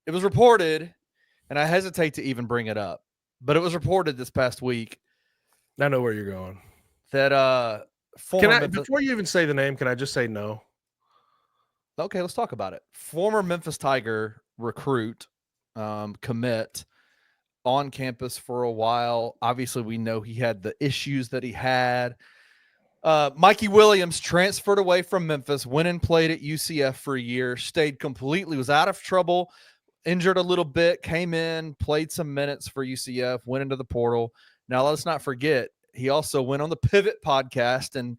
it was reported, and I hesitate to even bring it up, but it was reported this past week I know where you're going. that former Memphis. Before you even say the name, can I just say no? Okay, let's talk about it. Former Memphis Tiger recruit, commit on campus for a while. Obviously, we know he had the issues that he had. Mikey Williams transferred away from Memphis, went and played at UCF for a year, stayed completely, was out of trouble, injured a little bit, came in, played some minutes for UCF, went into the portal. Now, let's not forget, he also went on the Pivot podcast and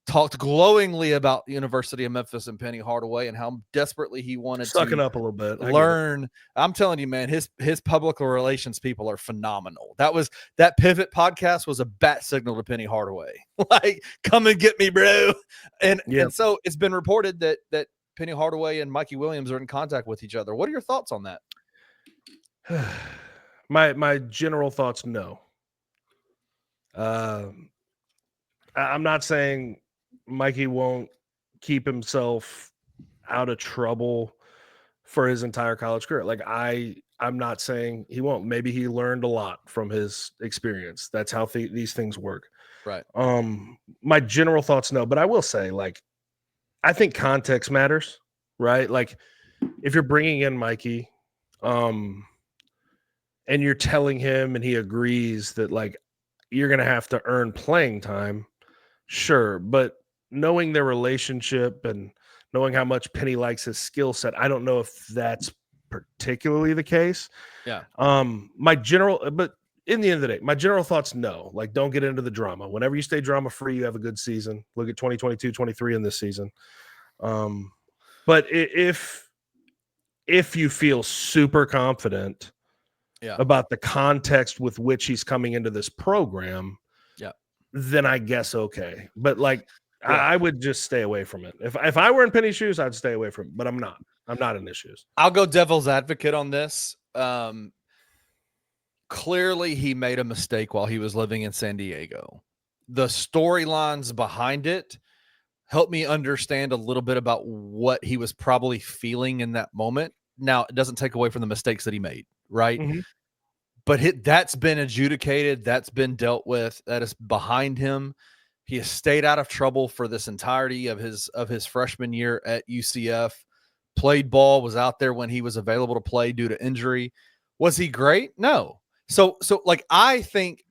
talked glowingly about the University of Memphis and Penny Hardaway and how desperately he wanted Sucking to up a little bit. learn. I'm telling you, man, his public relations people are phenomenal. That Pivot podcast was a bat signal to Penny Hardaway. Like, come and get me, bro. And so it's been reported that Penny Hardaway and Mikey Williams are in contact with each other. What are your thoughts on that? My general thoughts, no. I'm not saying Mikey won't keep himself out of trouble for his entire college career. Like I'm not saying he won't. Maybe he learned a lot from his experience. That's how these things work. Right. My general thoughts, no, but I will say, like, I think context matters, right? Like, if you're bringing in Mikey, and you're telling him and he agrees that, like, you're going to have to earn playing time, sure. But knowing their relationship and knowing how much Penny likes his skill set, I don't know if that's particularly the case. Yeah. But in the end of the day, my general thoughts, no. Like, don't get into the drama. Whenever you stay drama free, you have a good season. Look at 2022, 23 in this season. But if you feel super confident about the context with which he's coming into this program, then I guess okay. But, like, I would just stay away from it. If I were in Penny's shoes, I'd stay away from it. But I'm not. I'm not in his shoes. I'll go devil's advocate on this. Clearly, he made a mistake while he was living in San Diego. The storylines behind it help me understand a little bit about what he was probably feeling in that moment. Now, it doesn't take away from the mistakes that he made, right? Mm-hmm. But that's been adjudicated. That's been dealt with. That is behind him. He has stayed out of trouble for this entirety of his freshman year at UCF. Played ball, was out there when he was available to play due to injury. Was he great? No. So like, I think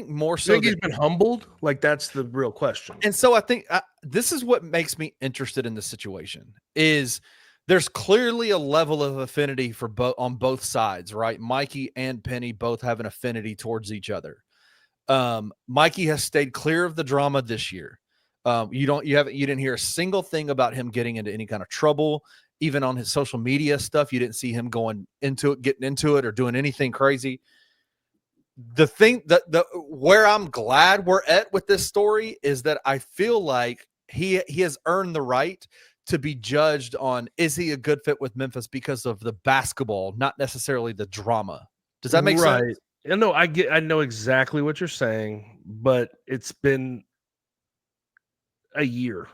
more so. Think he's been humbled? Like, that's the real question. And so I think this is what makes me interested in this situation is there's clearly a level of affinity for on both sides, right? Mikey and Penny both have an affinity towards each other. Mikey has stayed clear of the drama this year. You didn't hear a single thing about him getting into any kind of trouble. Even on his social media stuff, you didn't see him getting into it or doing anything crazy. The thing where I'm glad we're at with this story is that I feel like he has earned the right to be judged on, is he a good fit with Memphis because of the basketball, not necessarily the drama. Does that make sense? No, I know exactly what you're saying, but it's been a year.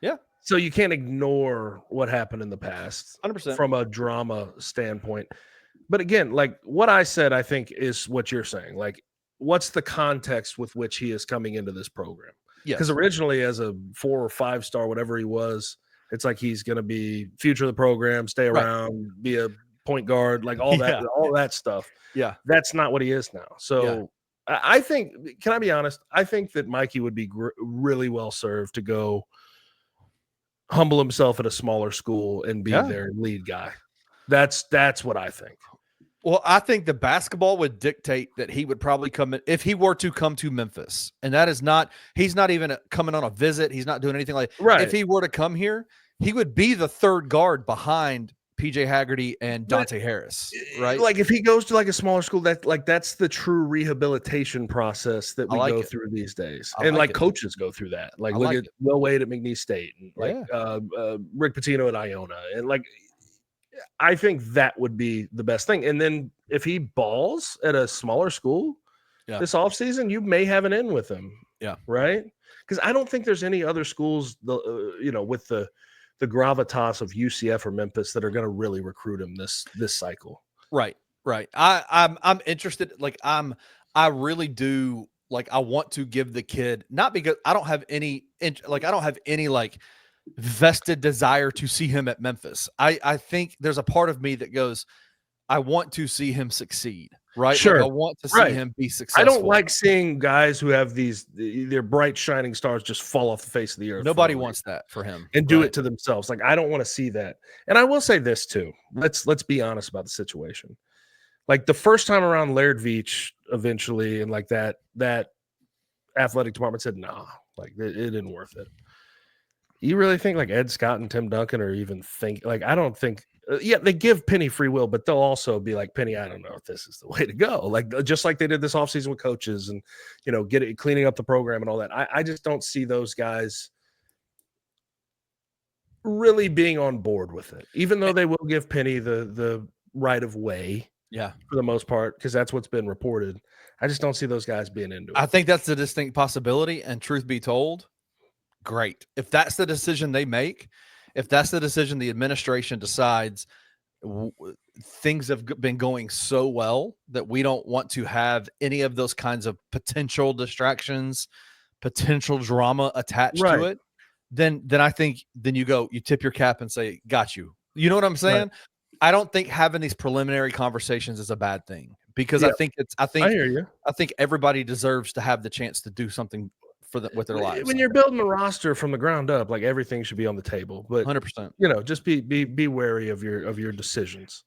Yeah. So you can't ignore what happened in the past 100%. from a drama standpoint. But again, like what I said, I think is what you're saying. Like, what's the context with which he is coming into this program? Because originally, as a 4 or 5 star, whatever he was, it's like he's going to be future of the program, stay around, be a point guard, like all that stuff. Yeah. That's not what he is now. So I think, can I be honest? I think that Mikey would be really well served to go humble himself at a smaller school and be their lead guy. That's what I think. Well, I think the basketball would dictate that he would probably come in if he were to come to Memphis. And that is not, he's not even coming on a visit. He's not doing anything like that. Right. If he were to come here, he would be the third guard behind PJ Haggerty and Dante Harris, right? Like, if he goes to like a smaller school, that's the true rehabilitation process that we go through these days. And like coaches go through that. Like, look at Will Wade at McNeese State and like Rick Pitino at Iona. And like, I think that would be the best thing. And then if he balls at a smaller school this offseason, you may have an in with him. Yeah. Right. Because I don't think there's any other schools, with the the gravitas of UCF or Memphis that are going to really recruit him this cycle. Right. I'm interested. Like I really do. Like I want to give the kid, not because I don't have any like vested desire to see him at Memphis. I think there's a part of me that goes, I want to see him succeed. Right. Sure. Like I want to see him be successful. I don't like seeing guys who have their bright shining stars just fall off the face of the earth. Nobody wants that for him. And do it to themselves. Like, I don't want to see that. And I will say this too. Let's be honest about the situation. Like the first time around, Laird Veach eventually, and like that athletic department said, nah, like it isn't worth it. You really think like Ed Scott and Tim Duncan are even like, I don't think, they give Penny free will, but they'll also be like, Penny, I don't know if this is the way to go. Like, just like they did this offseason with coaches and, cleaning up the program and all that. I just don't see those guys really being on board with it, even though they will give Penny the right of way. Yeah. For the most part, because that's what's been reported. I just don't see those guys being into it. I think that's a distinct possibility. And truth be told, great. If that's the decision they make, if that's the decision the administration decides, things have been going so well that we don't want to have any of those kinds of potential distractions, potential drama attached to it, then I think you tip your cap and say, got you. You know what I'm saying? Right. I don't think having these preliminary conversations is a bad thing, because I hear you. I think everybody deserves to have the chance to do something with their lives. When you're building a roster from the ground up, like everything should be on the table, but 100%. Just be wary of your decisions.